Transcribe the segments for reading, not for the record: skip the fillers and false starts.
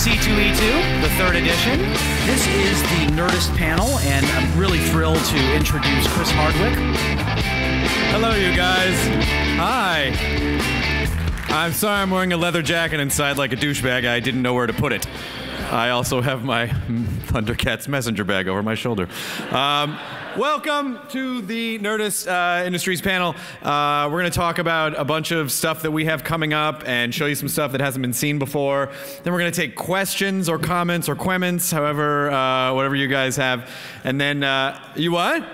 C2E2, the third edition. This is the Nerdist panel, and I'm really thrilled to introduce Chris Hardwick. Hello, you guys. Hi. I'm sorry I'm wearing a leather jacket inside like a douchebag. I didn't know where to put it. I also have my Thundercats messenger bag over my shoulder. Welcome to the Nerdist Industries panel. We're going to talk about a bunch of stuff that we have coming up and show you some stuff that hasn't been seen before. Then we're going to take questions or comments or quemments, however, whatever you guys have. And then, you what?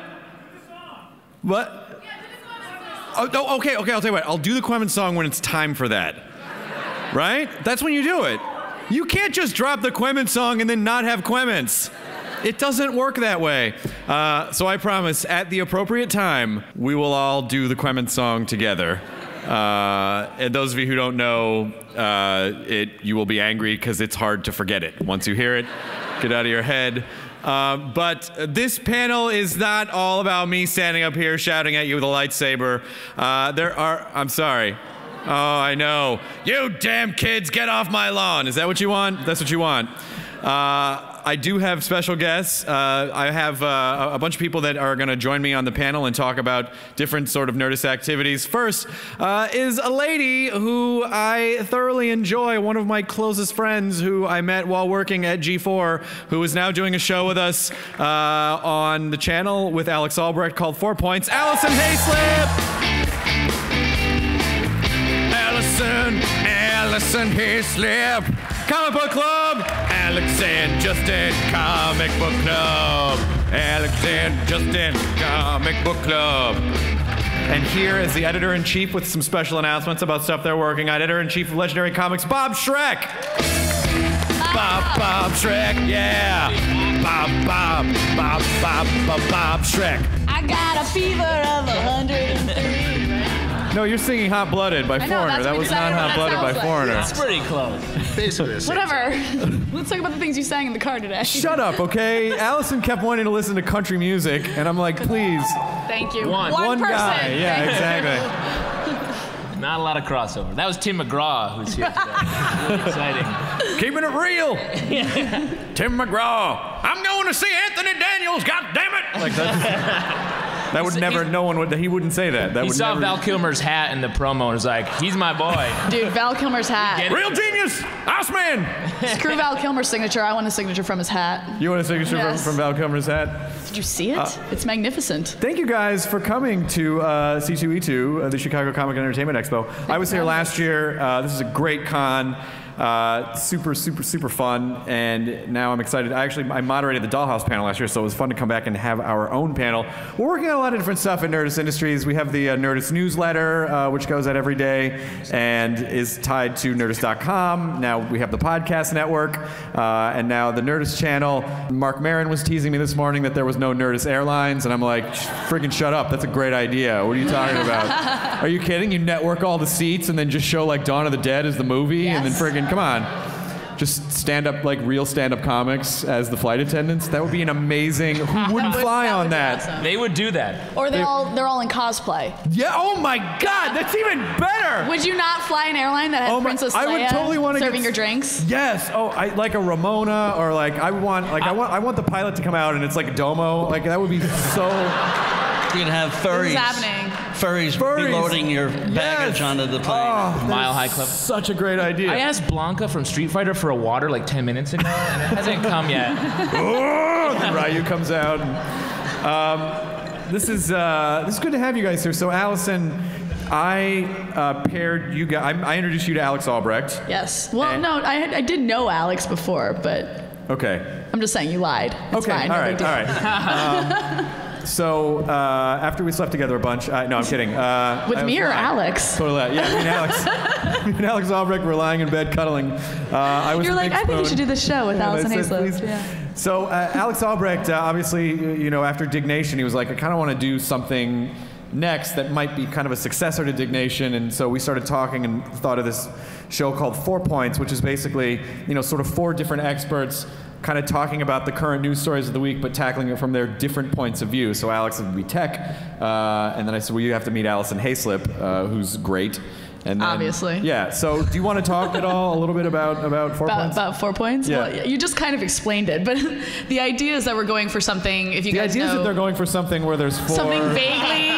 What? Oh, okay, I'll tell you what. I'll do the quemments song when it's time for that. Right? That's when you do it. You can't just drop the quemments song and then not have quemments. It doesn't work that way. So I promise, at the appropriate time, we will all do the quemments song together. And those of you who don't know you will be angry because it's hard to forget it. Once you hear it, get out of your head. But this panel is not all about me standing up here shouting at you with a lightsaber. I'm sorry. Oh, I know. You damn kids, get off my lawn. Is that what you want? That's what you want. I do have special guests. I have a bunch of people that are going to join me on the panel and talk about different sort of Nerdist activities. First is a lady who I thoroughly enjoy, one of my closest friends who I met while working at G4, who is now doing a show with us on the channel with Alex Zalben called 4 Points. Alison Haislip! Alison Haislip! Comic Book Club! Alex and Justin Comic Book Club! Alex and Justin Comic Book Club! And here is the editor-in-chief with some special announcements about stuff they're working on. Editor-in-chief of Legendary Comics, Bob Schreck! Bob Schreck, yeah! Bob Schreck. I got a fever of 103. No, you're singing Hot Blooded by Foreigner. That was not Hot Blooded by Foreigner. That's pretty close. Basically. Whatever. Let's talk about the things you sang in the car today. Shut up, okay? Allison kept wanting to listen to country music, and I'm like, please. Thank you. One person. Guy. Yeah, exactly. Not a lot of crossover. That was Tim McGraw who's here today. Really exciting. Keeping it real. Tim McGraw. I'm going to see Anthony Daniels, God damn it! Like that would never, he wouldn't say that. He saw Val Kilmer's hat in the promo and was like, he's my boy. Dude, Val Kilmer's hat. Real genius! Iceman! Screw Val Kilmer's signature. I want a signature from his hat. You want a signature from Val Kilmer's hat? Did you see it? It's magnificent. Thank you guys for coming to C2E2, the Chicago Comic Entertainment Expo. I was here last year. This is a great con. Super fun, and now I'm excited. I moderated the Dollhouse panel last year, so it was fun to come back and have our own panel. We're working on a lot of different stuff at Nerdist Industries. We have the Nerdist newsletter, which goes out every day and is tied to Nerdist.com. Now we have the podcast network, and now the Nerdist Channel. Mark Maron was teasing me this morning that there was no Nerdist Airlines, and I'm like, friggin' shut up. That's a great idea. What are you talking about? Are you kidding? You network all the seats and then just show like Dawn of the Dead as the movie, yes. And then friggin' come on. Just stand up, like real stand-up comics as the flight attendants. That would be an amazing, who wouldn't fly on that? Awesome. They would do that. Or they're all in cosplay. Yeah, oh my God, that's even better! Would you not fly an airline that had Princess Leia I would totally want to serving your drinks? Yes, I like a Ramona, or like I want the pilot to come out and it's like a domo. Like that would be so... You can have furries. This is happening. Furries reloading your baggage onto the plane. Oh, Mile High Club. Such a great idea. I asked Blanca from Street Fighter for a water like 10 minutes ago, and it hasn't come yet. Oh, then Ryu comes out. This is good to have you guys here. So, Allison, I paired you guys. I introduced you to Alex Zalben. Yes. Well, no, I did know Alex before, but okay. I'm just saying you lied. It's okay. fine. All right. So after we slept together a bunch, no, I'm kidding. With me or Alex? Totally. Yeah, me and Alex. Me and Alex Zalben were lying in bed cuddling. You're like, I think you should do this show with Alison Haislip. Yeah. So Alex Zalben, obviously, after Dignation, he was like, I kind of want to do something next that might be kind of a successor to Dignation, and so we started talking and thought of this show called 4 Points, which is basically, sort of 4 different experts kind of talking about the current news stories of the week, but tackling it from their different points of view. So Alex would be tech, and then I said, well, you have to meet Alison Haislip, who's great. And then, obviously. Yeah. So do you want to talk at all a little bit about 4 points? About 4 points? Yeah. Well, you just kind of explained it, but the idea is that we're going for something, if you guys know. The idea is that they're going for something where there's 4. Something vaguely,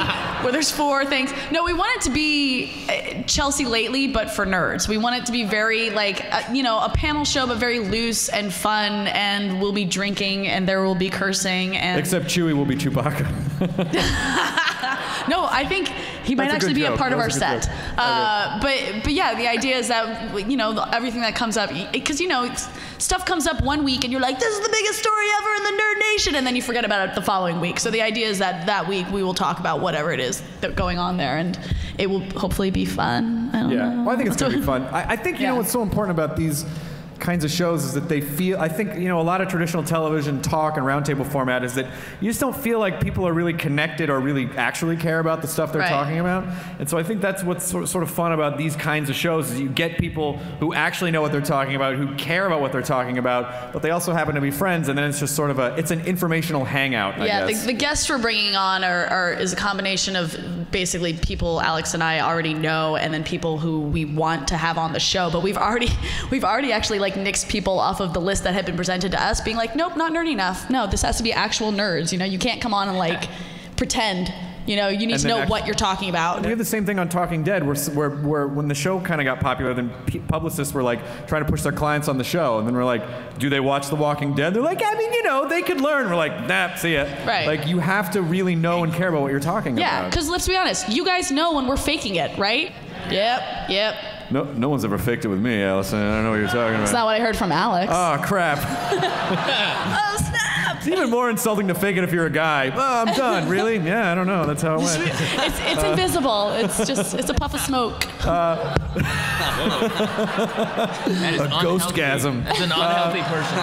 where there's 4 things. No, we want it to be Chelsea Lately, but for nerds. We want it to be very, like, a panel show, but very loose and fun, and we'll be drinking, and there will be cursing. And Except Chewie will be Chewbacca. No, I think he might actually be a part of our set. But yeah, the idea is that, everything that comes up, because, stuff comes up one week and you're like, this is the biggest story ever in the Nerd Nation, and then you forget about it the following week. So the idea is that week we will talk about whatever it is that's going on there, and it will hopefully be fun. I don't know. Well, I think it's going to be fun. I think, what's so important about these kinds of shows is that they feel, I think, a lot of traditional television talk and roundtable format is that you just don't feel like people are really connected or really actually care about the stuff they're talking about. And so I think that's what's sort of fun about these kinds of shows is you get people who actually know what they're talking about, who care about what they're talking about, but they also happen to be friends, and then it's just sort of it's an informational hangout, I guess. The guests we're bringing on is a combination of basically people Alex and I already know, and then people who we want to have on the show, but we've already actually nixed people off of the list that had been presented to us, being like, nope, not nerdy enough. No, this has to be actual nerds. You can't come on and pretend. You need to know what you're talking about. We have the same thing on Talking Dead, where when the show kind of got popular, then publicists were trying to push their clients on the show, and then we're like, do they watch The Walking Dead? They're like, they could learn. We're like, nah, see ya. Right. You have to really know and care about what you're talking about. Yeah, because let's be honest, you guys know when we're faking it, right? Yep. No one's ever faked it with me, Alison. I don't know what you're talking about. That's not what I heard from Alex. Oh, crap. Oh, snap! It's even more insulting to fake it if you're a guy. Oh, I'm done. Really? Yeah, I don't know. That's how it went. It's invisible. It's a puff of smoke. A ghostgasm. That's an unhealthy person.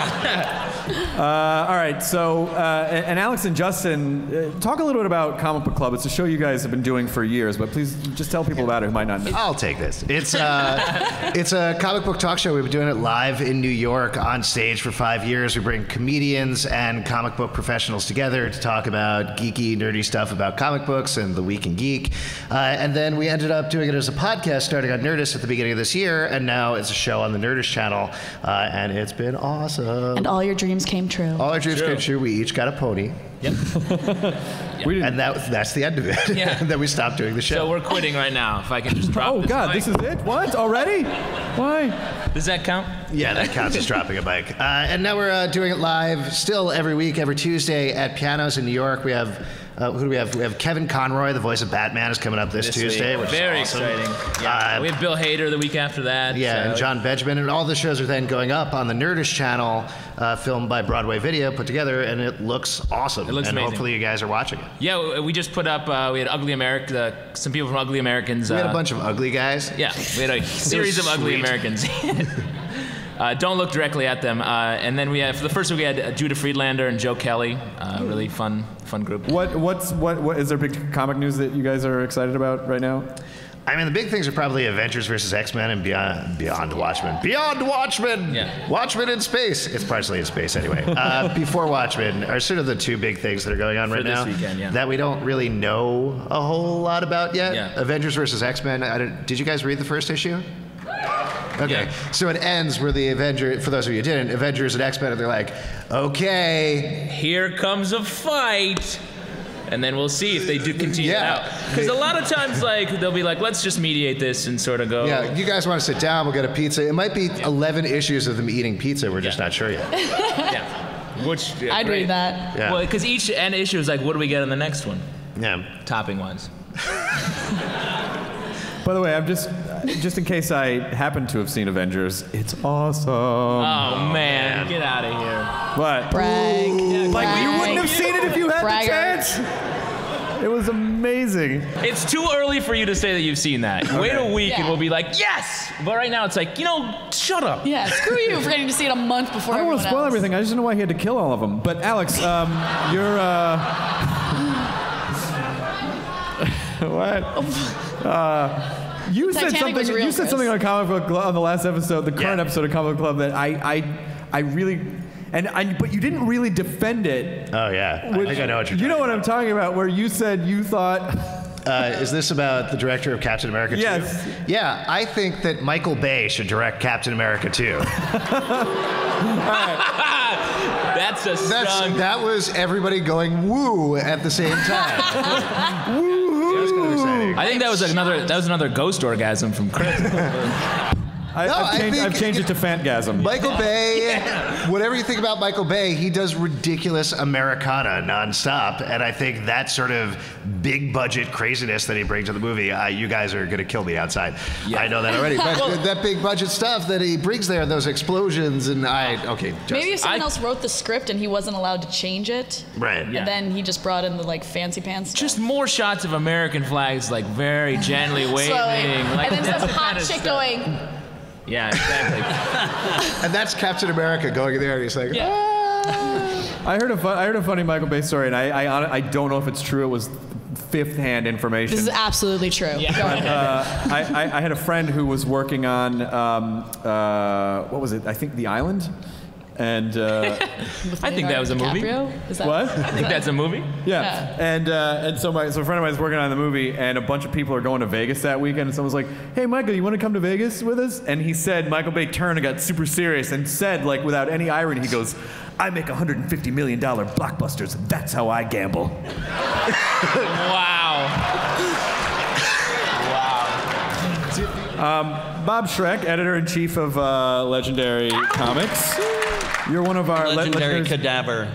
All right, so, and Alex and Justin, talk a little bit about Comic Book Club. It's a show you guys have been doing for years, but please just tell people about it who might not know. I'll take this. It's a comic book talk show. We've been doing it live in New York on stage for 5 years. We bring comedians and comic book professionals together to talk about geeky, nerdy stuff about comic books and the Week in Geek. And then we ended up doing it as a podcast starting on Nerdist at the beginning of this year, and now it's a show on the Nerdist Channel, and it's been awesome. And all your dreams came true. All our dreams came true. We each got a pony. Yep. And that's the end of it. Yeah. And then we stopped doing the show. So we're quitting right now. If I can just drop this God, mic. this is it? What? Already? Why? Does that count? Yeah, that counts as dropping a mic. And now we're doing it live still every week, every Tuesday at Pianos in New York. We have who do we have? We have Kevin Conroy, the voice of Batman, is coming up this Tuesday, which very is awesome. exciting. Yeah. We have Bill Hader the week after that. Yeah, and John Benjamin, and all the shows are then going up on the Nerdist Channel, filmed by Broadway Video, put together, and it looks awesome. It looks amazing. Hopefully you guys are watching it. Yeah, we just put up. We had Ugly America. Some people from Ugly Americans. We had a bunch of ugly guys. Yeah, we had a series of Ugly Americans. Don't look directly at them. And then we have, for the first week, we had Judah Friedlander and Joe Kelly. Really fun group. What is there big comic news that you guys are excited about right now? I mean, the big things are probably Avengers versus X-Men and Beyond Watchmen. Beyond Watchmen! Yeah. Watchmen in space. It's partially in space anyway. Before Watchmen are sort of the two big things that are going on right now. For this weekend, that we don't really know a whole lot about yet. Yeah. Avengers versus X-Men. Did you guys read the first issue? Okay, so it ends where the Avengers, for those of you who didn't, Avengers and X-Men, and they're like, okay. Here comes a fight. And then we'll see if they do continue it out. Because a lot of times, they'll be like, let's just mediate this and sort of go. Yeah, you guys want to sit down, we'll get a pizza. It might be 11 issues of them eating pizza, we're just not sure yet. Which, I'd read that. Yeah. Well, because each end issue is like, what do we get in the next one? Yeah. Topping-wise. By the way, I'm just in case I happen to have seen Avengers, it's awesome. Oh, man. Get out of here. What? Brag. You wouldn't have seen it if you had the chance? It was amazing. It's too early for you to say that you've seen that. Wait a week and we'll be like, yes! But right now it's like, shut up. Yeah, screw you for getting to see it a month before I don't want to spoil everything. I just don't know why he had to kill all of them. But Alex, you're... What? You said something on Comic Book Club on the last episode, the current episode of Comic Book Club, that I really, but you didn't really defend it. Oh yeah, I think I know what you're talking about. You know what I'm talking about? Where you said you thought Is this about the director of Captain America 2? Yes. Yeah, I think that Michael Bay should direct Captain America 2. That's a strong... That was everybody going woo at the same time. Woo-hoo. That's kind of exciting. I think that was another ghost orgasm from Chris. I've changed it to Fantgasm. Michael Bay, whatever you think about Michael Bay, he does ridiculous Americana nonstop, and I think that sort of big budget craziness that he brings to the movie, you guys are going to kill me outside. Yeah. I know that already, but that big budget stuff that he brings there, those explosions, and maybe if someone else wrote the script and he wasn't allowed to change it, right? And then he just brought in the like fancy pants stuff. Just more shots of American flags, like very gently waving, like, and then some hot chick going. Yeah, exactly. And that's Captain America going there, and he's like, I heard a funny Michael Bay story, and I don't know if it's true. It was fifth-hand information. This is absolutely true. Yeah. Go ahead. I had a friend who was working on what was it? I think The Island. And I think that was a movie. Is that, what? I think that's a movie. Yeah. And so a friend of mine was working on the movie, and a bunch of people are going to Vegas that weekend. And someone was like, "Hey, Michael, you want to come to Vegas with us?" And he said, Michael Bay turned and got super serious and said, like without any irony, he goes, "I make $150 million blockbusters. That's how I gamble." Wow. Bob Schreck, editor-in-chief of Legendary Comics. You're one of our legendary cadaver,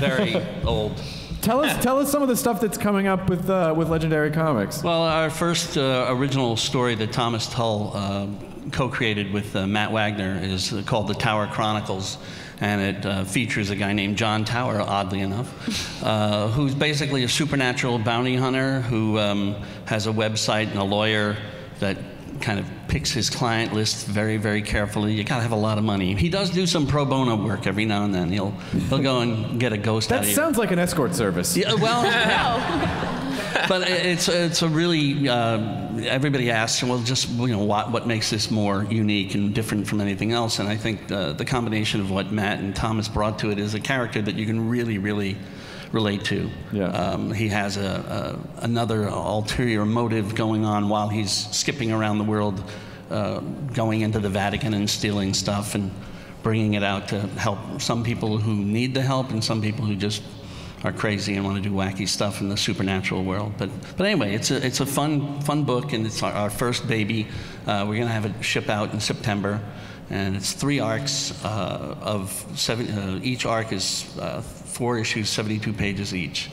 very old. Tell us some of the stuff that's coming up with Legendary Comics. Well, our first original story that Thomas Tull co-created with Matt Wagner is called The Tower Chronicles, and it features a guy named John Tower, oddly enough, who's basically a supernatural bounty hunter who has a website and a lawyer that kind of picks his client list very, very carefully. You gotta have a lot of money. He does do some pro bono work every now and then. He'll go and get a ghost out of you. That sounds like an escort service. Yeah, well, but it's a really everybody asks, well, just what makes this more unique and different from anything else? And I think the combination of what Matt and Thomas brought to it is a character that you can really, really relate to. Yeah. He has another ulterior motive going on while he's skipping around the world, going into the Vatican and stealing stuff and bringing it out to help some people who need the help and some people who just are crazy and want to do wacky stuff in the supernatural world. But anyway, it's a fun book, and it's our first baby. We're going to have it ship out in September. And it's 3 arcs of 7. Each arc is 4 issues, 72 pages each.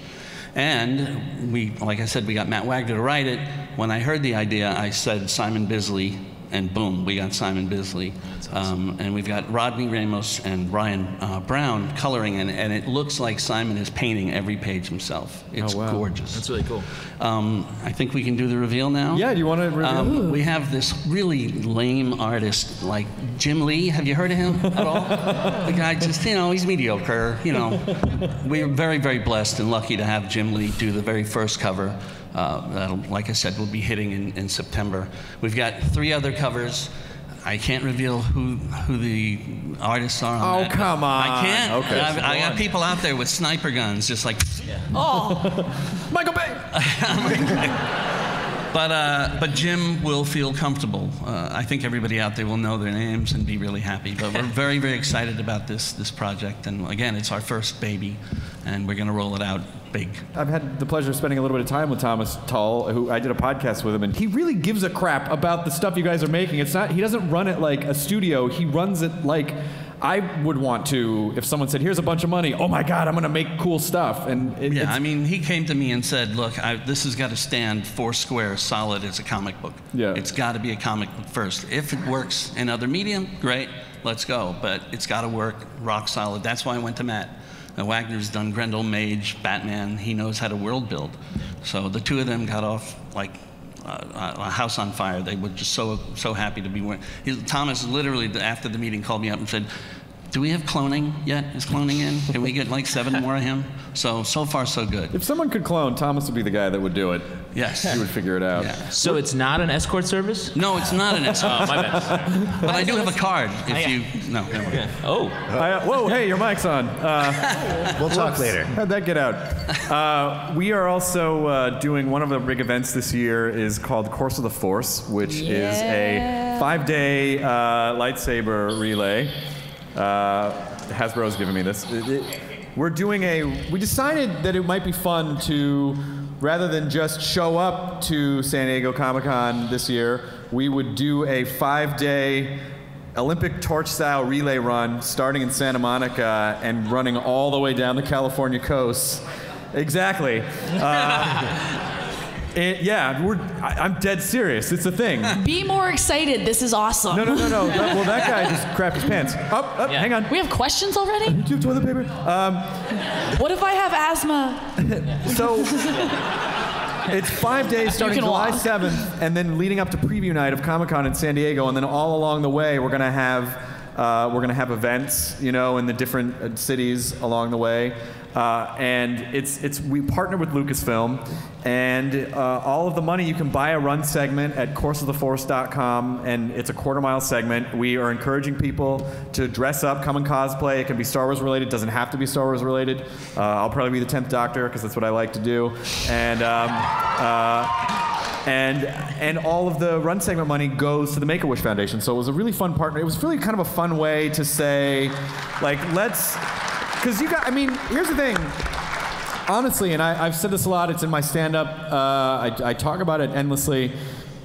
And like I said, we got Matt Wagner to write it. When I heard the idea, I said Simon Bisley, and boom, we got Simon Bisley. Awesome. And we've got Rodney Ramos and Ryan Brown coloring, and it looks like Simon is painting every page himself. It's gorgeous. That's really cool. I think we can do the reveal now. Yeah, do you want to reveal? We have this really lame artist like Jim Lee. Have you heard of him at all? The guy just, he's mediocre. We're very, very blessed and lucky to have Jim Lee do the very first cover. That'll, like I said, will be hitting in September. We've got 3 other covers. I can't reveal who the artists are on that. Oh, come on. I can't. Okay. I got people out there with sniper guns, just like, Michael Bay! But Jim will feel comfortable. I think everybody out there will know their names and be really happy. But we're very, very excited about this project. And again, it's our first baby, and we're going to roll it out big. I've had the pleasure of spending a little bit of time with Thomas Tull, who I did a podcast with him, and he really gives a crap about the stuff you guys are making. He doesn't run it like a studio. He runs it like I would want to if someone said, "Here's a bunch of money. Oh my God, I'm going to make cool stuff." And he came to me and said, "Look, this has got to stand 4 square solid as a comic book. Yeah. It's got to be a comic book first. If it works in other medium, great, let's go. But it's got to work rock solid." That's why I went to Matt. Wagner's done Grendel, Mage, Batman. He knows how to world build. So the 2 of them got off like a house on fire. They were just so happy to be working. Thomas literally, after the meeting, called me up and said, Do we have cloning yet? Is cloning in? Can we get like 7 more of him? So far, so good. If someone could clone, Thomas would be the guy that would do it. Yes. He would figure it out. Yeah. So it's not an escort service? No, it's not an escort. Oh, my bad. But I do have a card if you... No, never mind. Oh. Whoa, hey, your mic's on. We'll talk later. How'd that get out? We are also doing one of the big events this year is called Course of the Force, which is a 5-day lightsaber relay. Hasbro's giving me this. We decided that it might be fun to, rather than just show up to San Diego Comic-Con this year, we would do a 5-day Olympic torch-style relay run starting in Santa Monica and running all the way down the California coast. Exactly. I'm dead serious. It's a thing. Be more excited. This is awesome. No. Well, that guy just crapped his pants. Hang on. We have questions already? Do you have toilet paper? What if I have asthma? So it's 5 days starting July 7th, and then leading up to preview night of Comic-Con in San Diego, and then all along the way we're gonna have events, in the different cities along the way. And we partner with Lucasfilm, and all of the money, you can buy a run segment at courseoftheforce.com, and it's a quarter-mile segment. We are encouraging people to dress up, come and cosplay. It can be Star Wars related, doesn't have to be Star Wars related. I'll probably be the 10th Doctor, because that's what I like to do. And all of the run segment money goes to the Make-A-Wish Foundation. So it was a really fun partner. It was really kind of a fun way to say, like, because here's the thing. Honestly, and I've said this a lot, it's in my stand-up, I talk about it endlessly,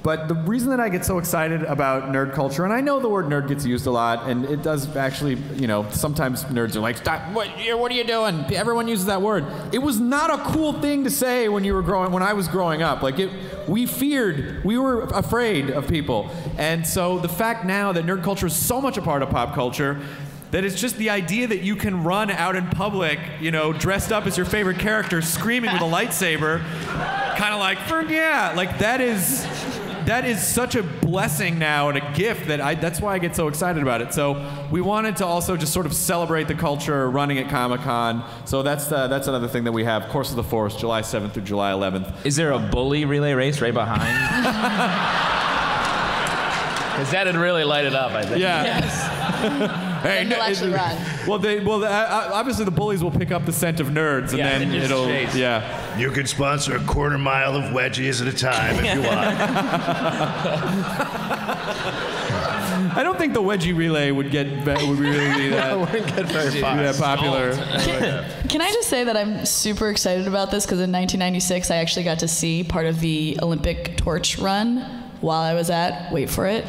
but the reason that I get so excited about nerd culture, and I know the word nerd gets used a lot, and it does actually, sometimes nerds are like, stop, what are you doing? Everyone uses that word. It was not a cool thing to say when I was growing up. We were afraid of people. And so the fact now that nerd culture is so much a part of pop culture, that it's just the idea that you can run out in public, dressed up as your favorite character, screaming with a lightsaber, kind of that is such a blessing now and a gift that's why I get so excited about it. So we wanted to also just sort of celebrate the culture running at Comic-Con. So that's another thing that we have. Course of the Force, July 7th through July 11th. Is there a bully relay race right behind? Because that'd really light it up, I think. Yeah. Yes. Hey, they'll actually run. Obviously the bullies will pick up the scent of nerds, and then it'll chase. Yeah. You can sponsor a quarter mile of wedgies at a time if you want. I don't think the wedgie relay would really be that. Wouldn't get very popular. Can I just say that I'm super excited about this because in 1996 I actually got to see part of the Olympic torch run while I was at, wait for it,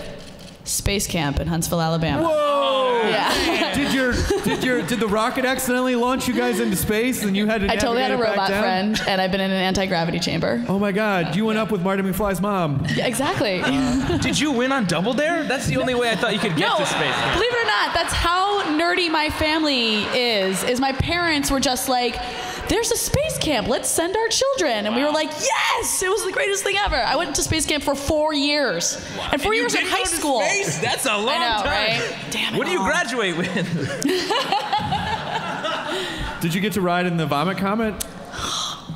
Space Camp in Huntsville, Alabama. Whoa! Yeah. Did the rocket accidentally launch you guys into space and you had to I totally had a robot friend, and I've been in an anti-gravity chamber. Oh my God! You went up with Marty McFly's mom. Yeah, exactly. Did you win on Double Dare? That's the only way I thought you could get to space. Believe it or not, that's how nerdy my family is my parents were just like, there's a space camp, let's send our children. And we were like, yes! It was the greatest thing ever. I went to space camp for 4 years. And 4 years in high school. Space? That's a long time. Right? Damn it. What do you graduate with? Did you get to ride in the Vomit Comet?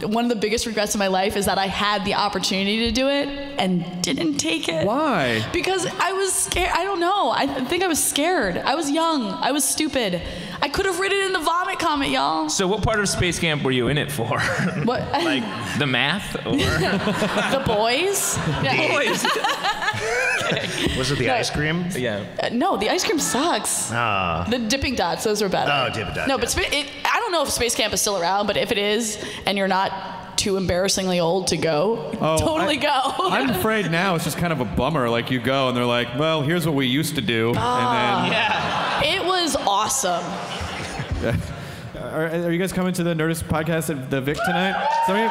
One of the biggest regrets of my life is that I had the opportunity to do it and didn't take it. Why? Because I was scared. I don't know. I think I was scared. I was young. I was stupid. I could have ridden in the Vomit Comet, y'all. So what part of Space Camp were you in it for? What? Like the math? Or? The boys? The boys. Was it the ice cream? Yeah. No, the ice cream sucks. The dipping dots, those were better. Oh, dipping dots. No, but I don't know if Space Camp is still around, but if it is, and you're not too embarrassingly old to go, totally go. I'm afraid now it's just kind of a bummer. Like you go and they're like, well, here's what we used to do. And then it was awesome. Are you guys coming to the Nerdist podcast at the Vic tonight? Some of you?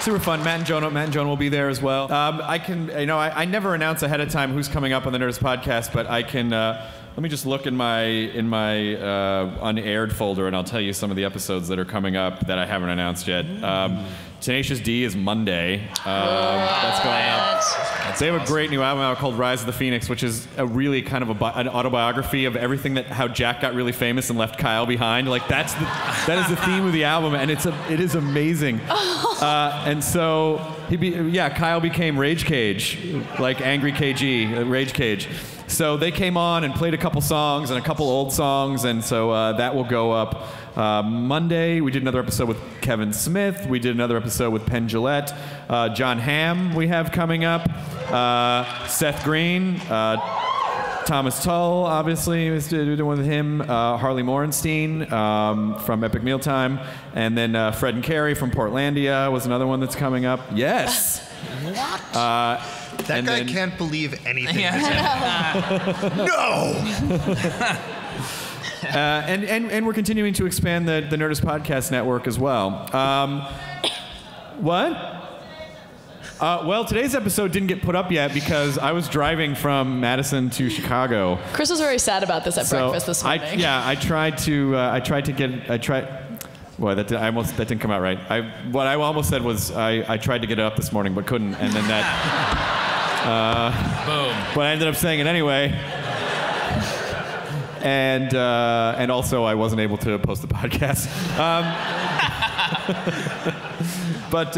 Super fun. Matt and Jonah will be there as well. I never announce ahead of time who's coming up on the Nerdist podcast, but I can Let me just look in my unaired folder, and I'll tell you some of the episodes that are coming up that I haven't announced yet. Tenacious D is Monday. That's going up. They have a great new album out called Rise of the Phoenix, which is a really kind of an autobiography of everything how Jack got really famous and left Kyle behind. Like that is the theme of the album, and it is amazing. And so Kyle became Rage Cage, like Angry KG, Rage Cage. So they came on and played a couple songs and a couple old songs, and so that will go up Monday. We did another episode with Kevin Smith. We did another episode with Penn Jillette. John Hamm we have coming up. Seth Green. Thomas Tull, obviously, was doing with him. Harley Morenstein from Epic Mealtime. And then Fred and Carrie from Portlandia was another one that's coming up. Yes! What? That guy can't believe anything. No! And we're continuing to expand the Nerdist Podcast Network as well. What? Well, today's episode didn't get put up yet because I was driving from Madison to Chicago. Chris was very sad about this at breakfast this morning. I tried to well, that didn't come out right. What I almost said was I tried to get it up this morning but couldn't, and then that. Boom. But I ended up saying it anyway. And also I wasn't able to post the podcast. But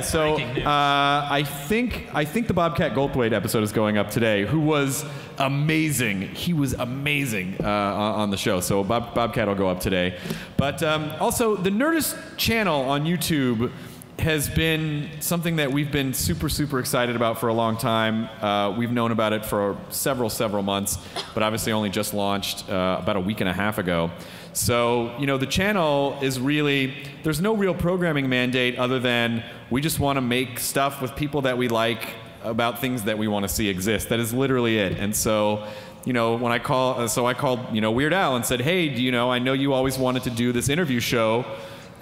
so I think the Bobcat Goldthwait episode is going up today. Who was amazing? He was amazing on the show. So Bobcat will go up today. But also the Nerdist Channel on YouTube has been something that we've been super excited about for a long time. We've known about it for several months, but obviously only just launched about a week and a half ago. So, the channel is really, there's no real programming mandate other than we just want to make stuff with people that we like about things that we want to see exist. That is literally it. And so, when I called Weird Al and said, hey, I know you always wanted to do this interview show,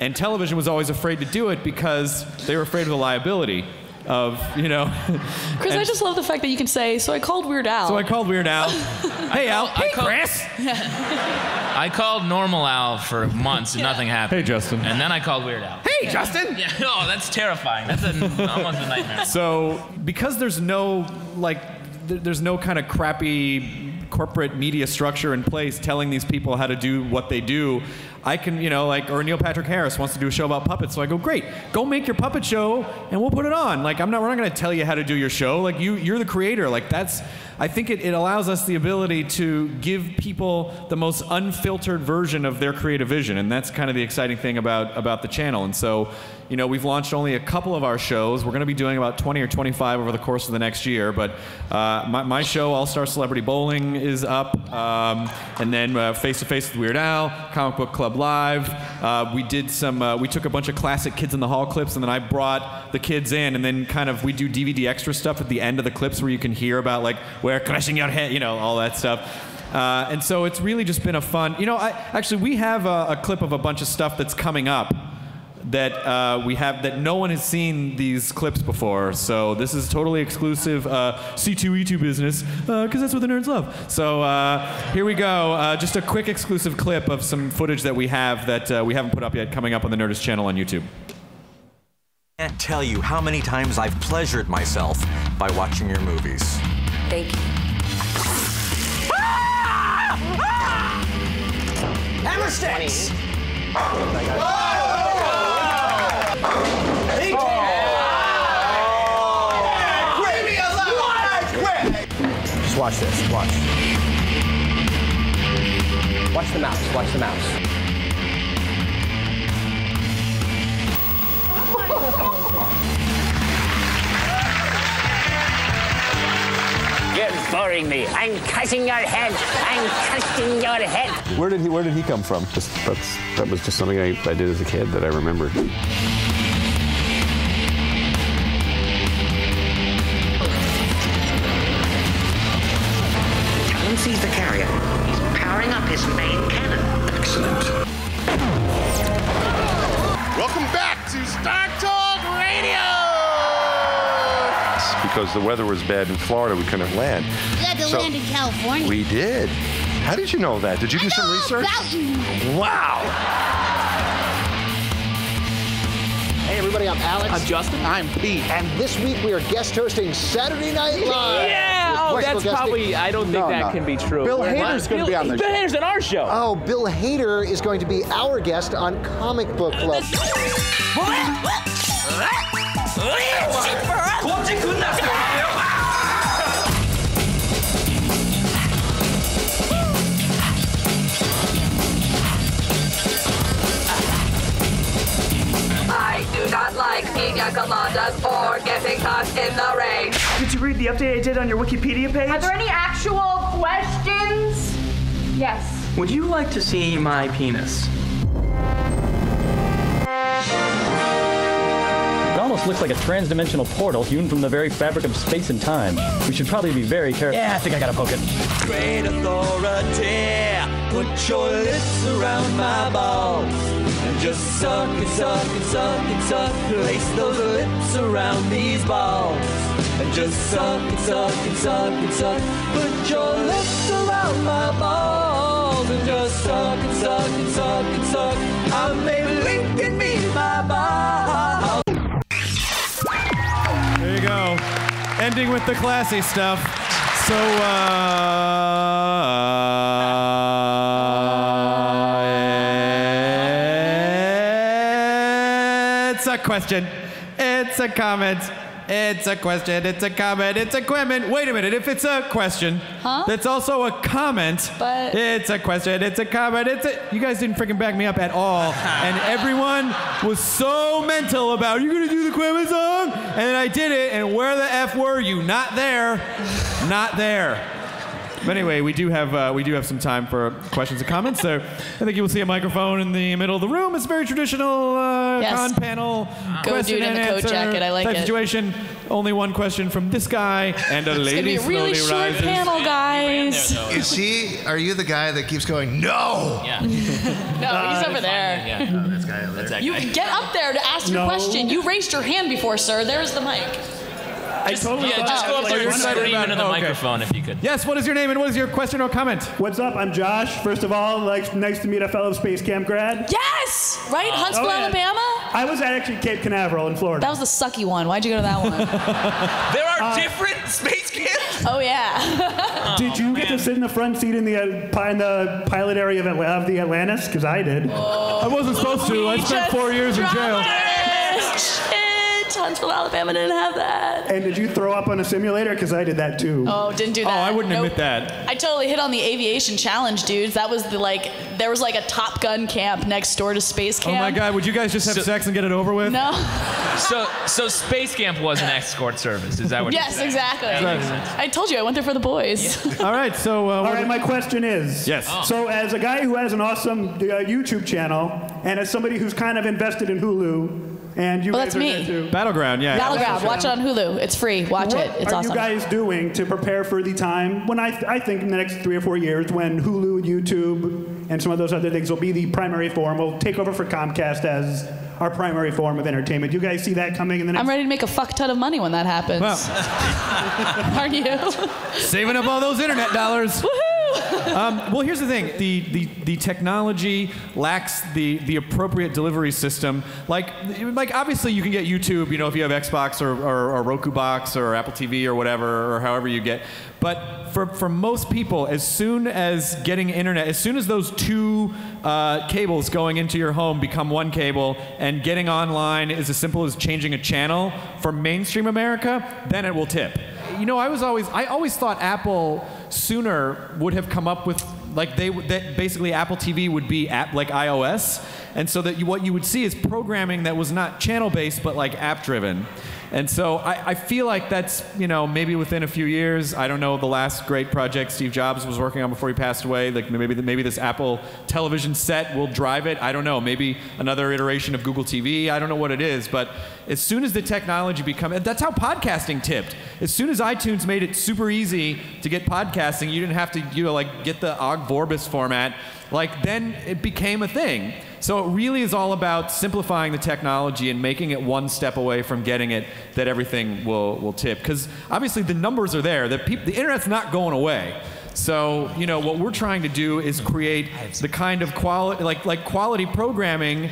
and television was always afraid to do it because they were afraid of the liability of, Chris, I just love the fact that you can say, so I called Weird Al. Hey, Al. Hey, Chris. I called Normal Al for months and nothing happened. Hey, Justin. And then I called Weird Al. Hey, Justin. Yeah. Oh, that's terrifying. That's almost a nightmare. So, because there's no kind of crappy corporate media structure in place telling these people how to do what they do, I can, or Neil Patrick Harris wants to do a show about puppets, so I go, great, go make your puppet show and we'll put it on. We're not going to tell you how to do your show. You're the creator. I think it allows us the ability to give people the most unfiltered version of their creative vision, and that's kind of the exciting thing about the channel. And so, we've launched only a couple of our shows. We're going to be doing about 20 or 25 over the course of the next year, but my show, All-Star Celebrity Bowling, is up, and then Face to Face with Weird Al, Comic Book Club Live. We took a bunch of classic Kids in the Hall clips, and then I brought the kids in, and then we do DVD extra stuff at the end of the clips where you can hear about where crashing your head, all that stuff. And so it's really just been a fun, we have a clip of a bunch of stuff that's coming up that we have that no one has seen these clips before. So this is totally exclusive C2E2 business because that's what the nerds love. So here we go. Just a quick exclusive clip of some footage that we have that we haven't put up yet, coming up on the Nerdist Channel on YouTube. I can't tell you how many times I've pleasured myself by watching your movies. Thank you. Hammer sticks! Just watch this. Watch. Watch the mouse. Watch the mouse. You're boring me. I'm cutting your head. I'm cutting your head. Where did he come from? That was just something I did as a kid that I remember. Callum sees the carrier. He's powering up his main cannon. Excellent. Welcome back to Star Talk Radio! Because the weather was bad in Florida, we couldn't land. You had to land in California. We did. How did you know that? Did you do some research? Wow. Hey everybody, I'm Alex. I'm Justin. I'm Pete. And this week we are guest hosting Saturday Night Live. Yeah! Oh, that's probably, I don't think that can be true. Bill Hader's going to be on the show. Bill Hader's on our show. Oh, Bill Hader is going to be our guest on Comic Book Club. I do not like pina coladas or getting caught in the rain. Did you read the update I did on your Wikipedia page? Are there any actual questions? Yes. Would you like to see my penis? It almost looks like a trans-dimensional portal hewn from the very fabric of space and time. We should probably be very careful. Yeah, I think I gotta poke it. Great authority, put your lips around my balls. And just suck and suck and suck and suck. Place those lips around these balls. And just suck and suck and suck and suck. Put your lips around my balls. And just suck and suck and suck and suck. I may link and meet my balls. There you go. Ending with the classy stuff. So, it's a question. It's a comment. It's a question. It's a comment. It's a quemments. Wait a minute. If it's a question, that's also a comment. But it's a question. It's a comment. You guys didn't freaking back me up at all, and everyone was so mental about you gonna do the quemments song, and then I did it. And where the f were you? Not there. Not there. But anyway, we do have some time for questions and comments. So I think you will see a microphone in the middle of the room. It's a very traditional con panel question and answer jacket. I like type it. situation. Only one question from this guy and a lady it's gonna be a really slowly short rises. panel, guys. Are you the guy that keeps going, no? Yeah. No, he's over there. Yeah. Oh, this guy over there. That's that You guy. get up there to ask your question. You raised your hand before, sir. There's the mic. Just go up there and scream into the microphone if you could. Yes, what is your name and what is your question or comment? What's up? I'm Josh. First of all, nice to meet a fellow Space Camp grad. Yes! Right? Huntsville, yeah. Alabama? I was at actually Cape Canaveral in Florida. That was the sucky one. Why'd you go to that one? There are different space camps? Oh, yeah. Did you get to sit in the front seat in the pilot area of the Atlantis? Because I did. I wasn't supposed to. I spent 4 years in jail. Shit! Huntsville, Alabama didn't have that. And did you throw up on a simulator? Because I did that too. Oh, didn't do that. Oh, I wouldn't admit that. I totally hit on the aviation challenge, dudes. That was there was like a Top Gun camp next door to Space Camp. Oh my God, would you guys just have sex and get it over with? No. So Space Camp was an escort service. Is that what you're Yes, saying? exactly. That makes sense. I told you I went there for the boys. All right, so... all right, my question is... Yes. So as a guy who has an awesome YouTube channel, and as somebody who's kind of invested in Hulu, and you guys that's are me. there too. Battleground, yeah. Battleground. Watch it on Hulu. It's free. Watch it. It's What are awesome. you guys doing to prepare for the time when I think in the next 3 or 4 years when Hulu, YouTube, and some of those other things will be the primary form, will take over for Comcast as our primary form of entertainment. You guys see that coming in the next... I'm ready to make a fuck ton of money when that happens. Aren't you? Saving up all those internet dollars. Well, here's the thing. The technology lacks the appropriate delivery system. Like obviously you can get YouTube, if you have Xbox or Roku box or Apple TV or whatever, or however you get. But for most people, as soon as getting internet, as soon as those two cables going into your home become one cable and getting online is as simple as changing a channel for mainstream America, then it will tip. I always thought Apple sooner would have come up with that basically Apple TV would be like iOS, and so that what you would see is programming that was not channel based but like app driven. And so I feel like that's, maybe within a few years. I don't know the last great project Steve Jobs was working on before he passed away. Like maybe this Apple television set will drive it. I don't know. Maybe another iteration of Google TV. I don't know what it is. But as soon as the technology that's how podcasting tipped. As soon as iTunes made it super easy to get podcasting, you didn't have to get the Ogg Vorbis format. Then it became a thing. So it really is all about simplifying the technology and making it one step away from getting it that everything will tip. Because obviously the numbers are there. The internet's not going away. So, you know, what we're trying to do is create the kind of quality, like quality programming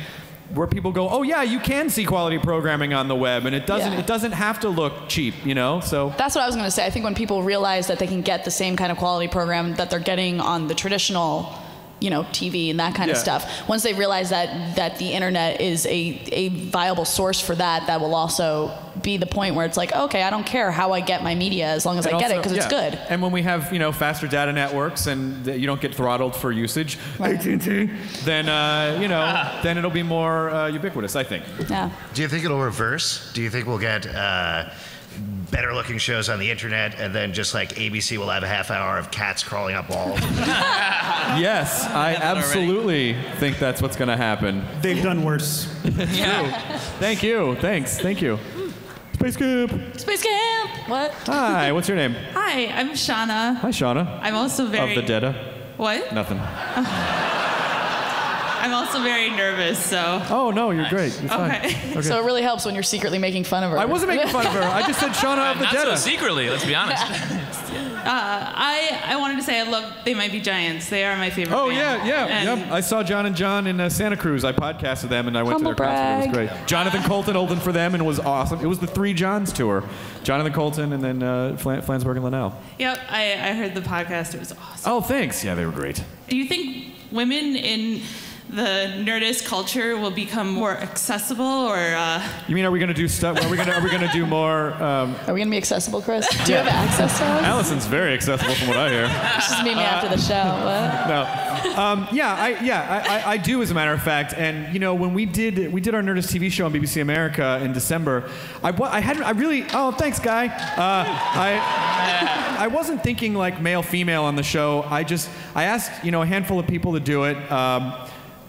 where people go, oh yeah, you can see quality programming on the web, and it doesn't have to look cheap, you know. So that's what I was going to say. I think when people realize that they can get the same kind of quality program that they're getting on the traditional, you know, TV and that kind of stuff, once they realize that the internet is a viable source for that, that will also be the point where it's like, okay, I don't care how I get my media as long as I get it because it's good. And when we have, you know, faster data networks and you don't get throttled for usage, AT&T, then you know, then it'll be more ubiquitous, I think. Yeah. Do you think it'll reverse? Do you think we'll get better looking shows on the internet, and then just like ABC will have a half hour of cats crawling up walls? Yes, I absolutely think that's what's going to happen. They've done worse. It's true. Thank you. Thanks. Thank you. Space Camp. Space Camp. What? Hi. What's your name? Hi, I'm Shauna. Hi, Shauna. I'm also very. Of the Data. What? Nothing. I'm also very nervous, so. Oh, no, you're great. You're fine. Okay. So it really helps when you're secretly making fun of her. I wasn't making fun of her. I just said Shauna of the Not Data. so secretly, let's be honest. I wanted to say I love They Might Be Giants. They are my favorite band. Yeah. I saw John and John in Santa Cruz. I podcasted them, and I went to their concert. It was great. Jonathan Colton opened for them, and it was awesome. It was the Three Johns tour. Jonathan Colton, and then Flansburgh and Linnell. Yep, I heard the podcast. It was awesome. Oh, thanks. Yeah, they were great. Do you think women in the Nerdist culture will become more accessible, or? You mean, are we going to do stuff? Are we going to do more? Are we going to be accessible, Chris? Do you have access to us? Allison's very accessible, from what I hear. Just meet me after the show. What? No. I do, as a matter of fact. And you know, when we did our Nerdist TV show on BBC America in December, oh, thanks, Guy. I wasn't thinking like male female on the show. I asked, you know, a handful of people to do it.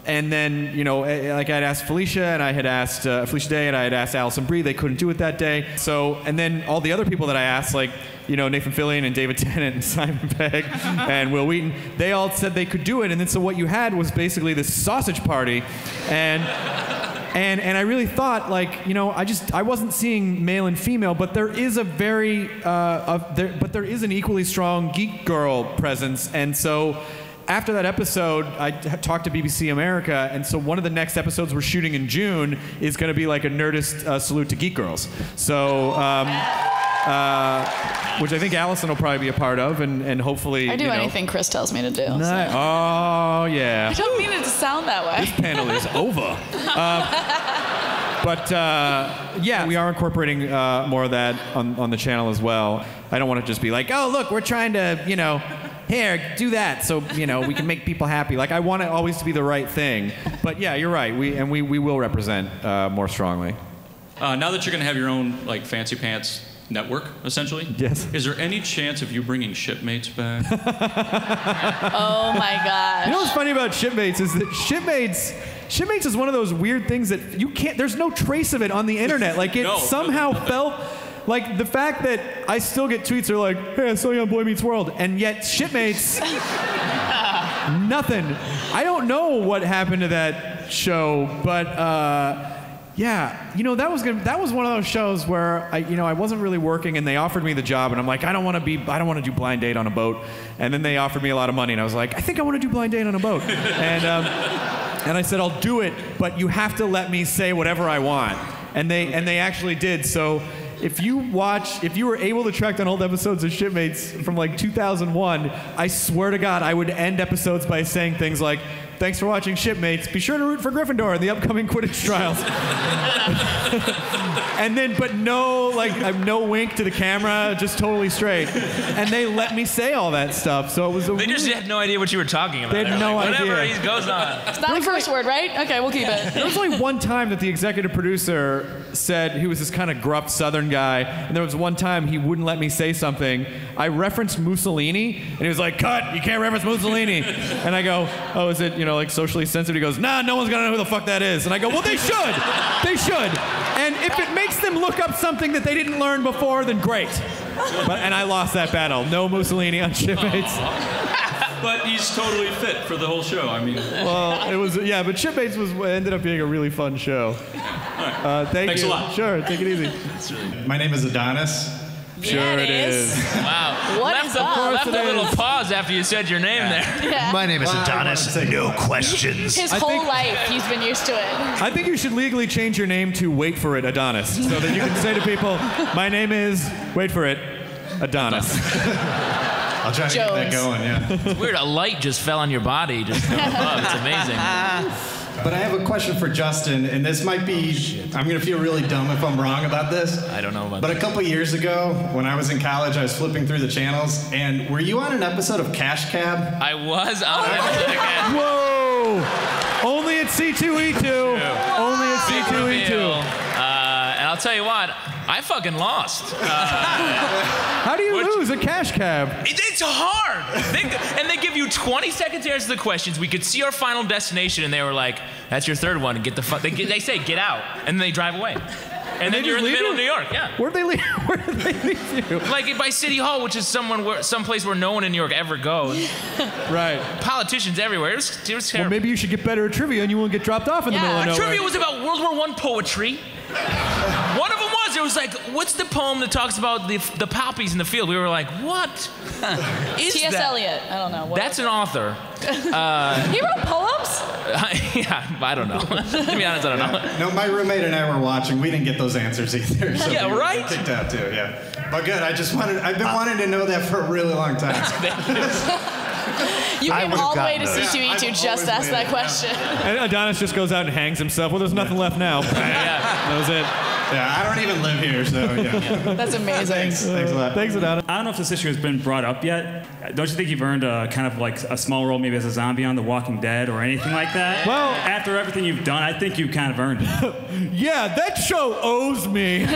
And then, you know, like I'd asked Felicia, and I had asked Felicia Day, and I had asked Alison Brie. They couldn't do it that day. So, and then all the other people that I asked, like, you know, Nathan Fillion and David Tennant and Simon Pegg and Will Wheaton, they all said they could do it. And then so what you had was basically this sausage party. And I really thought, like, you know, I wasn't seeing male and female, but there is a very, but there is an equally strong geek girl presence. And so after that episode, I talked to BBC America, and so one of the next episodes we're shooting in June is going to be like a Nerdist salute to geek girls. So, which I think Allison will probably be a part of, and hopefully. I do anything Chris tells me to do. So. Oh yeah. I don't mean it to sound that way. This panel is over. But yeah, we are incorporating more of that on the channel as well. I don't want to just be like, oh look, we're trying to, you know, here, do that, so you know we can make people happy. Like I want it always to be the right thing. But yeah, you're right. We will represent more strongly. Now that you're going to have your own like fancy pants network, essentially. Yes. Is there any chance of you bringing Shipmates back? Oh my gosh. You know what's funny about Shipmates is that Shipmates is one of those weird things that you can't. There's no trace of it on the internet. Like it somehow felt. Like, the fact that I still get tweets that are like, hey, I saw you on Boy Meets World, and yet Shipmates, nothing. I don't know what happened to that show, but yeah, you know, that was one of those shows where I wasn't really working, and they offered me the job, and I'm like, I don't want to do Blind Date on a boat, and then they offered me a lot of money, and I was like, I think I want to do Blind Date on a boat, and I said, I'll do it, but you have to let me say whatever I want, and they actually did. So if you were able to track down old episodes of Shipmates from like 2001, I swear to God, I would end episodes by saying things like, thanks for watching Shipmates. Be sure to root for Gryffindor in the upcoming Quidditch trials. And then, but no wink to the camera, just totally straight. And they let me say all that stuff. So it was They just had no idea what you were talking about. They had no idea. Whatever, he goes on. It's not a curse word, right? Okay, we'll keep it. There was only one time that the executive producer said, he was this kind of gruff Southern guy, and there was one time he wouldn't let me say something. I referenced Mussolini, and he was like, cut, you can't reference Mussolini. And I go, oh, is it, you know, like socially sensitive? He goes, nah, no one's gonna know who the fuck that is. And I go, well, they should. They should. And if it makes them look up something that they didn't learn before, then great. And I lost that battle. No Mussolini on Shipmates. But he's totally fit for the whole show. I mean, well, it was, yeah, but Shipmates ended up being a really fun show. Thanks a lot. Sure, take it easy. My name is Adonis. Sure it is. Wow. What left is a, up? left a little pause after you said your name there. Yeah. My name is Adonis. No questions. His whole life, he's been used to it. I think you should legally change your name to Wait For It Adonis, so that you can say to people, my name is, wait for it, Adonis. I'll try to get that going, yeah. It's weird, a light just fell on your body just from above. It's amazing. But I have a question for Justin, and this might be, I'm going to feel really dumb if I'm wrong about this. I don't know about But that. a couple years ago, when I was in college, I was flipping through the channels, and were you on an episode of Cash Cab? I was on an episode of Cash Cab. Whoa! Only at C2E2. Only at C2E2. And I'll tell you what, I fucking lost. How do you lose a Cash Cab? It's hard. And they give you 20 seconds to answer the questions. We could see our final destination, and they were like, "That's your third one. Get the fuck." They say, "Get out," and then they drive away. And then you're in the middle of New York. Yeah. Where'd they leave? Where did they leave you? Like by City Hall, which is someplace where no one in New York ever goes. Right. Politicians everywhere. It was terrible. Well, maybe you should get better at trivia, and you won't get dropped off in the middle of nowhere. Trivia was about World War I poetry. One of them was. It was like, what's the poem that talks about the poppies in the field? We were like, what is T.S. that? Eliot. I don't know. What That's an author. He wrote poems? Yeah, I don't know. To be honest, I don't know. No, my roommate and I were watching. We didn't get those answers either. So Yeah, we were right? kicked out too, yeah. But good, I've been wanting to know that for a really long time. You came all the way to those. C2E2 Yeah, just to ask that question. And Adonis just goes out and hangs himself. Well, there's nothing left now. Yeah. That was it. Yeah, I don't even live here, so yeah. That's amazing. Thanks a lot. Thanks, Adonis. I don't know if this issue has been brought up yet. Don't you think you've earned kind of like a small role maybe as a zombie on The Walking Dead or anything like that? Well, after everything you've done, I think you kind of earned it. Yeah, that show owes me.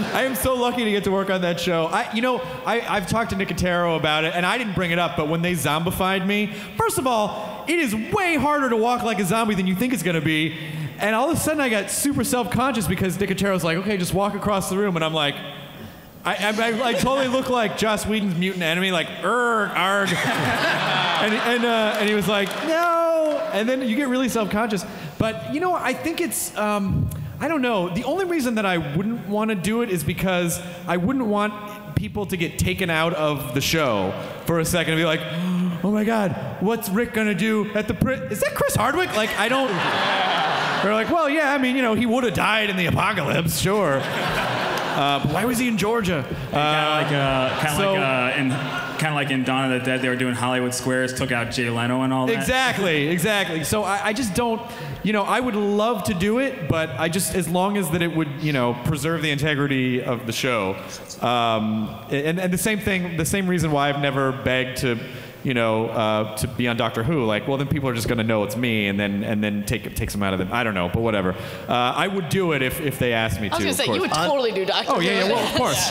I am so lucky to get to work on that show. I've talked to Nicotero about it, and I didn't bring it up, but when they zombified me, first of all, it is way harder to walk like a zombie than you think it's going to be. And all of a sudden, I got super self-conscious because Nicotero's like, okay, just walk across the room. And I'm like, I totally look like Joss Whedon's mutant enemy, like, arg. And he was like, no. And then you get really self-conscious. But, I think it's, I don't know. The only reason that I wouldn't want to do it is because I wouldn't want people to get taken out of the show for a second and be like, oh my God, what's Rick gonna do at the is that Chris Hardwick? Like, I don't. They're like, well, yeah, I mean, he would have died in the apocalypse, sure. But why was he in Georgia? Kind of like in Dawn of the Dead, they were doing Hollywood Squares, took out Jay Leno and all that. Exactly. So I just don't, I would love to do it, but I just, as long as that it would, preserve the integrity of the show. And the same reason why I've never begged to, to be on Doctor Who. Like, well, then people are just going to know it's me, and then takes them out of them. I don't know, but whatever. I would do it if they asked me to. I was going to say, you would totally do Doctor Who. Oh, yeah, well, of course.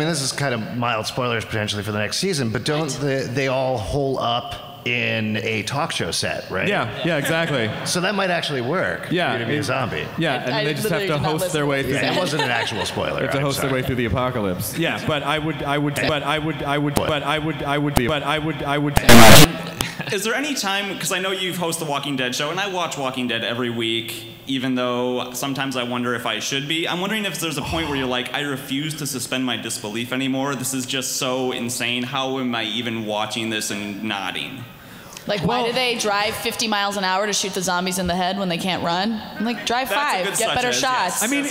This is kind of mild spoilers potentially for the next season, but don't they all hole up in a talk show set, right? Yeah, exactly. So that might actually work. Yeah, for you to be a zombie. Yeah, and they just have to host their way through. Yeah, it wasn't an actual spoiler. They have to host their way through the apocalypse. Yeah, but I would. Is there any time, because I know you've hosted the Walking Dead show, and I watch Walking Dead every week, even though sometimes I wonder if I should be. I'm wondering if there's a point where you're like, I refuse to suspend my disbelief anymore. This is just so insane. How am I even watching this and nodding? Like, why do they drive 50 miles an hour to shoot the zombies in the head when they can't run? I'm like, drive 5, get better shots. Yes. I mean,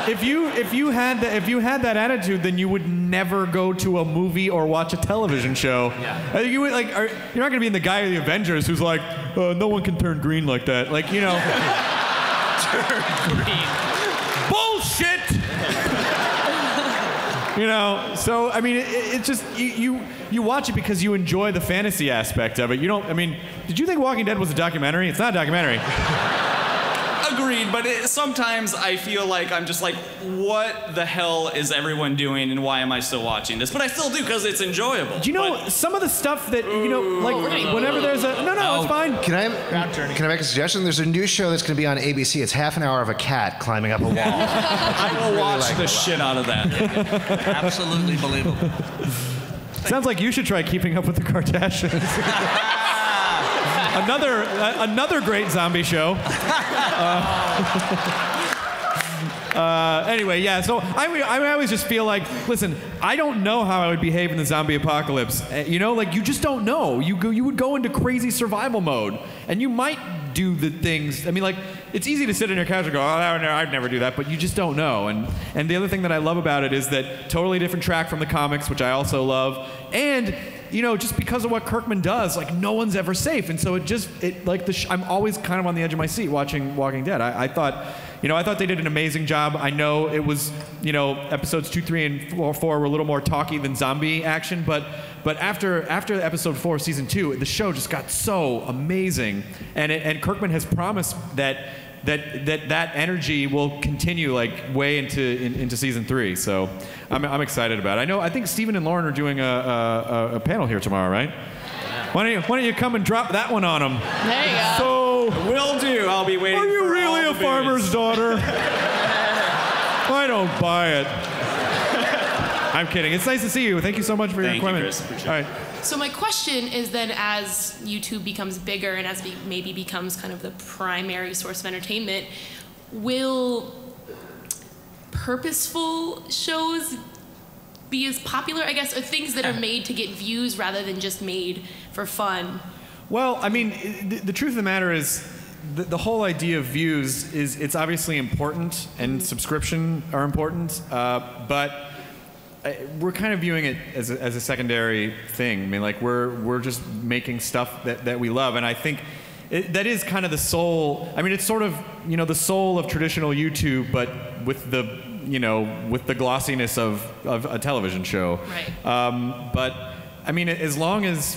if you had that attitude, then you would never go to a movie or watch a television show. Yeah. You would you're not going to be in the guy of the Avengers who's like, no one can turn green like that. Like, turn green. Bullshit. So I mean, it's just you watch it because you enjoy the fantasy aspect of it. You don't. I mean, did you think Walking Dead was a documentary? It's not a documentary. Agreed, but sometimes I feel like I'm just like, what the hell is everyone doing, and why am I still watching this? But I still do because it's enjoyable. Do you know some of the stuff that whenever there's a no, it's fine. Can I make a suggestion? There's a new show that's going to be on ABC. It's half an hour of a cat climbing up a wall. I will watch the shit out of that. Absolutely believable. Sounds like you should try Keeping Up with the Kardashians. Another great zombie show. Anyway, yeah, so I always just feel like, listen, I don't know how I would behave in the zombie apocalypse. You know, like, you just don't know. You would go into crazy survival mode, and you might do the things. I mean, like, it's easy to sit on your couch and go, oh, I'd never do that, but you just don't know. And the other thing that I love about it is that totally different track from the comics, which I also love, and you know, just because of what Kirkman does, like, no one's ever safe, and so I'm always kind of on the edge of my seat watching Walking Dead. I thought they did an amazing job. I know it was, you know, episodes 2, 3, and 4 were a little more talky than zombie action, but after episode 4 of season 2, the show just got so amazing, and Kirkman has promised that energy will continue, like, way into season 3. So I'm excited about it. I think Steven and Lauren are doing a panel here tomorrow, right? Yeah. Why don't you come and drop that one on them? There you go. So will do. I'll be waiting. Are you for really all a the farmer's daughter? I don't buy it. I'm kidding. It's nice to see you. Thank you so much for your equipment. Chris. Appreciate it. All right. So my question is then, as YouTube becomes bigger and as maybe becomes kind of the primary source of entertainment, will purposeful shows be as popular, I guess, or things that are made to get views rather than just made for fun? Well, I mean, the truth of the matter is, the whole idea of views it's obviously important, and subscription are important, but we're kind of viewing it as a secondary thing. I mean, like, we're just making stuff that we love, and I think that is kind of the soul. I mean, it's sort of, you know, the soul of traditional YouTube, but with the, you know, with the glossiness of a television show. Right. But I mean, as long as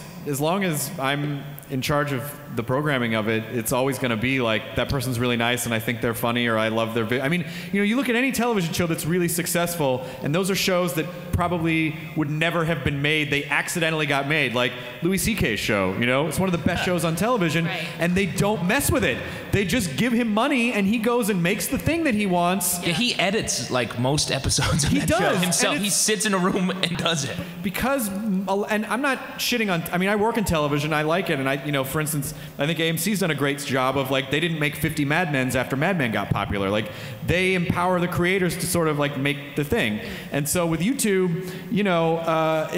I'm in charge of the programming of it, it's always going to be like, that person's really nice and I think they're funny, or I love their I mean, you know, you look at any television show that's really successful, and those are shows that probably would never have been made. They accidentally got made, like Louis C.K.'s show, you know? It's one of the best shows on television, and they don't mess with it. They just give him money and he goes and makes the thing that he wants. Yeah, he edits, like, most episodes of that show himself. He sits in a room and does it. Because, and I'm not shitting on, I mean, I work in television, I like it, and you know, for instance, I think AMC's done a great job of, like, they didn't make 50 Mad Men's after Mad Men got popular. Like, they empower the creators to sort of, like, make the thing. And so with YouTube, you know,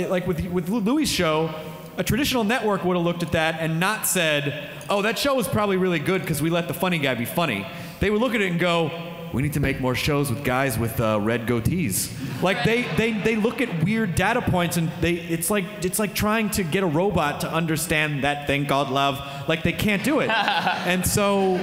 like with Louis' show, a traditional network would have looked at that and not said, oh, that show was probably really good because we let the funny guy be funny. They would look at it and go, we need to make more shows with guys with red goatees. Like, they look at weird data points, and it's like trying to get a robot to understand that thing called love. Like, they can't do it. And so,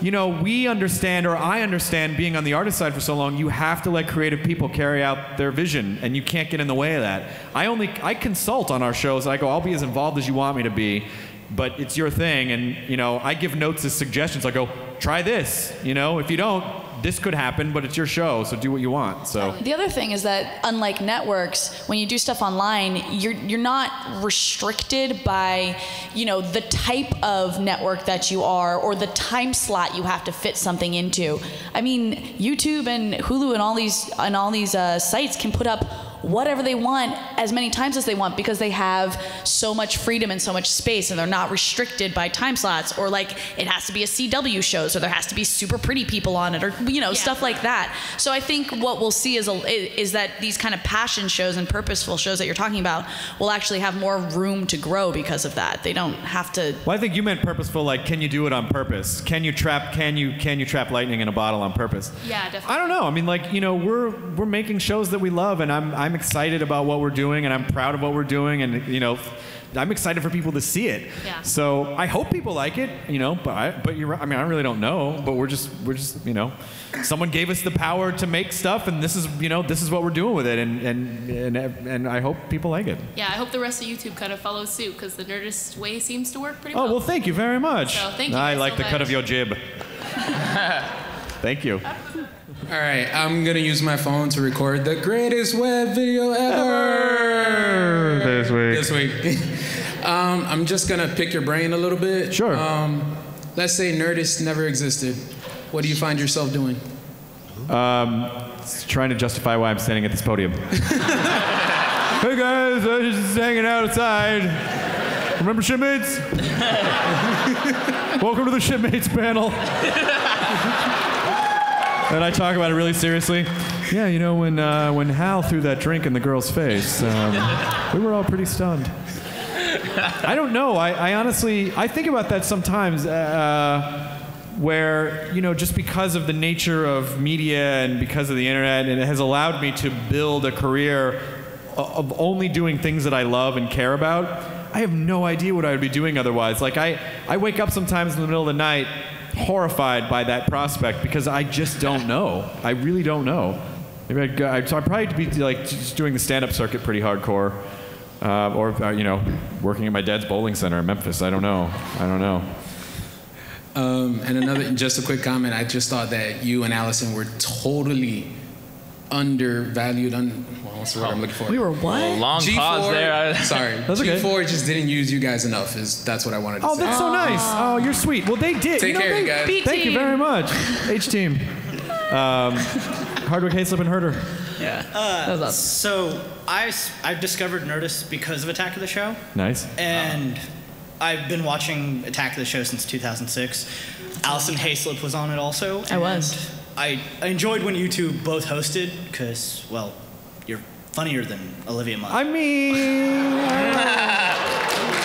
you know, we understand, or I understand, being on the artist side for so long, you have to let creative people carry out their vision, and you can't get in the way of that. I consult on our shows. I go, I'll be as involved as you want me to be, but it's your thing. And, you know, I give notes as suggestions. I go, try this. You know, if you don't, this could happen, but it's your show, so do what you want. So the other thing is that, unlike networks, when you do stuff online, you're not restricted by, you know, the type of network that you are, or the time slot you have to fit something into. I mean, YouTube and Hulu and all these sites can put up whatever they want as many times as they want, because they have so much freedom and so much space, and they're not restricted by time slots, or like, it has to be a CW show, so there has to be super pretty people on it, or, you know, stuff like that. So I think what we'll see is that these kind of passion shows and purposeful shows that you're talking about will actually have more room to grow because of that. They don't have to. Well, I think you meant purposeful, like, can you do it on purpose? Can you trap lightning in a bottle on purpose? Yeah, definitely. I don't know. I mean, like, you know, we're making shows that we love, and I'm excited about what we're doing, and I'm proud of what we're doing, and, you know, I'm excited for people to see it. Yeah. So I hope people like it, you know, but you're, I mean, I really don't know, but we're just, you know, someone gave us the power to make stuff, and this is, you know, this is what we're doing with it, and I hope people like it. Yeah, I hope the rest of YouTube kind of follows suit, because the Nerdist way seems to work pretty well. Oh, well, thank you very much. So thank you I guys like so the much. cut of your jib. Thank you. All right, I'm gonna use my phone to record the greatest web video ever this week. I'm just gonna pick your brain a little bit. Sure. Let's say Nerdist never existed. What do you find yourself doing? Trying to justify why I'm standing at this podium. Hey guys, I was just hanging out outside. Remember Shipmates? Welcome to the Shipmates panel. And I talk about it really seriously. Yeah, you know, when Hal threw that drink in the girl's face, we were all pretty stunned. I don't know. I honestly, I think about that sometimes where, you know, just because of the nature of media and because of the internet, and it has allowed me to build a career of only doing things that I love and care about, I have no idea what I would be doing otherwise. Like, I wake up sometimes in the middle of the night horrified by that prospect because I just don't know. I really don't know. Maybe I'd probably be like just doing the stand-up circuit pretty hardcore, or you know, working at my dad's bowling center in Memphis. I don't know. And another, just a quick comment. I just thought that you and Allison were totally undervalued. What's the word I'm looking for? We were what? Well, long G4, pause there. Sorry. That's okay. G4 just didn't use you guys enough. That's what I wanted to say. Oh, that's so nice. Oh, you're sweet. Well, they did. Take care, you guys. Thank you very much. H-Team. Hardwick, Haislip, and Herder. Yeah. That was awesome. So I've discovered Nerdist because of Attack of the Show. Nice. And I've been watching Attack of the Show since 2006. Alison Haislip was on it also. I was. I enjoyed when you two both hosted because, well, you're funnier than Olivia Munn. I mean,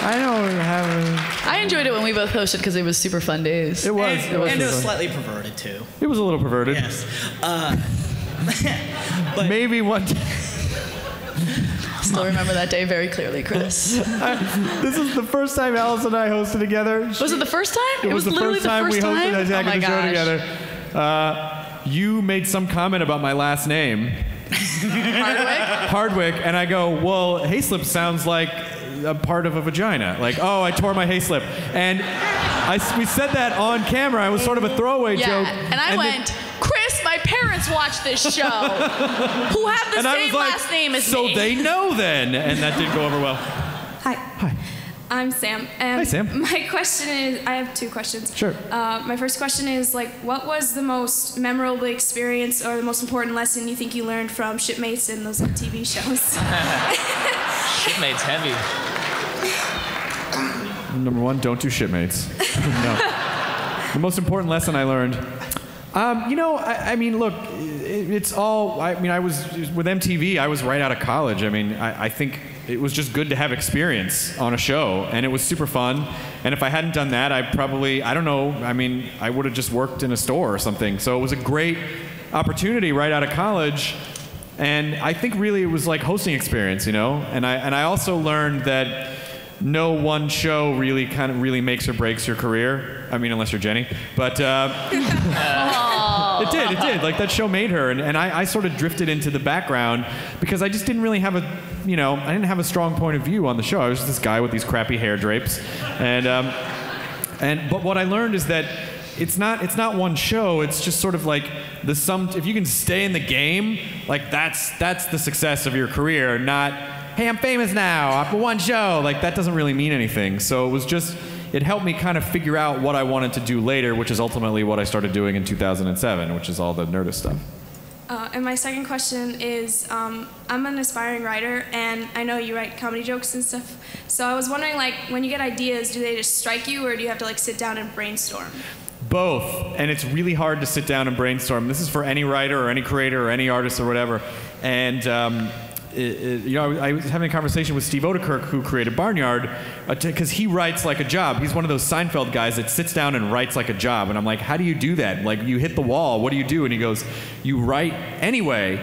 I don't have I enjoyed it when we both hosted because it was super fun days. It was. And it was slightly perverted too. It was a little perverted. Yes. But maybe one day. I still remember that day very clearly, Chris. This is the first time Alice and I hosted together. Was it the first time? It was literally the first time we hosted Attack of the Show together. You made some comment about my last name. Hardwick. And I go, well, Haislip sounds like a part of a vagina. Like, oh, I tore my Haislip. And we said that on camera. It was sort of a throwaway joke. And I went, Chris, my parents watch this show. Who have the same last name as me. So they know then. And that didn't go over well. Hi. Hi. I'm Sam. Hi, Sam. My question is, I have two questions. Sure. My first question is, like, what was the most memorable experience or the most important lesson you think you learned from Shipmates and those TV shows? Shipmates heavy. Number one, don't do Shipmates. No. The most important lesson I learned. You know, I mean, look, it's all, I mean, I was, with MTV, I was right out of college. I mean, I think it was just good to have experience on a show, and it was super fun. And if I hadn't done that, I probably, I don't know, I mean, I would have just worked in a store or something. So it was a great opportunity right out of college. And I think really it was like hosting experience, you know? And I also learned that no one show really makes or breaks your career. I mean, unless you're Jenny. But it did. Like, that show made her. And I sort of drifted into the background because I just didn't really have I didn't have a strong point of view on the show. I was just this guy with these crappy hair drapes. But what I learned is that it's not one show. It's just sort of like if you can stay in the game, like that's the success of your career, not, hey, I'm famous now after one show. Like, that doesn't really mean anything. So it helped me kind of figure out what I wanted to do later, which is ultimately what I started doing in 2007, which is all the Nerdist stuff. And my second question is, I'm an aspiring writer, and I know you write comedy jokes and stuff. So I was wondering, like, when you get ideas, do they just strike you, or do you have to, like, sit down and brainstorm? Both, and it's really hard to sit down and brainstorm. This is for any writer or any creator or any artist or whatever. And I was having a conversation with Steve Odekirk, who created Barnyard, because he writes like a job. He's one of those Seinfeld guys that sits down and writes like a job. And I'm like, how do you do that? Like, you hit the wall, what do you do? And he goes, you write anyway.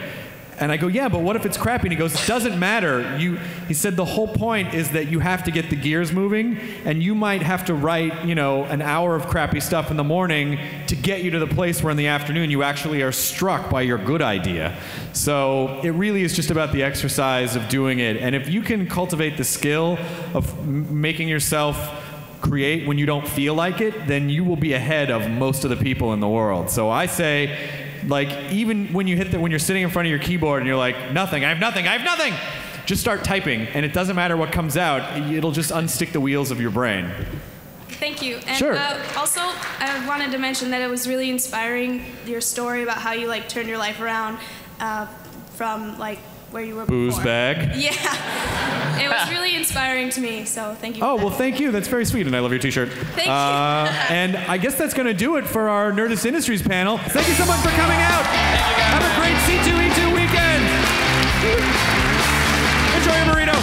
And I go, yeah, but what if it's crappy? And he goes, it doesn't matter. He said the whole point is that you have to get the gears moving, and you might have to write, an hour of crappy stuff in the morning to get you to the place where in the afternoon you actually are struck by your good idea. So it really is just about the exercise of doing it. And if you can cultivate the skill of making yourself create when you don't feel like it, then you will be ahead of most of the people in the world. So I say, like, even when you're sitting in front of your keyboard and you're like, I have nothing, just start typing, and it doesn't matter what comes out, it'll just unstick the wheels of your brain. Thank you. And sure. Also, I wanted to mention that it was really inspiring, your story about how you, like, turned your life around from, like, where you were Booze before. bag. Yeah, it was really inspiring to me. So thank you. Oh, for well, that. thank you. That's very sweet, and I love your T-shirt. Thank you. And I guess that's going to do it for our Nerdist Industries panel. Thank you so much for coming out. Have a great C2E2 weekend. Enjoy your burrito.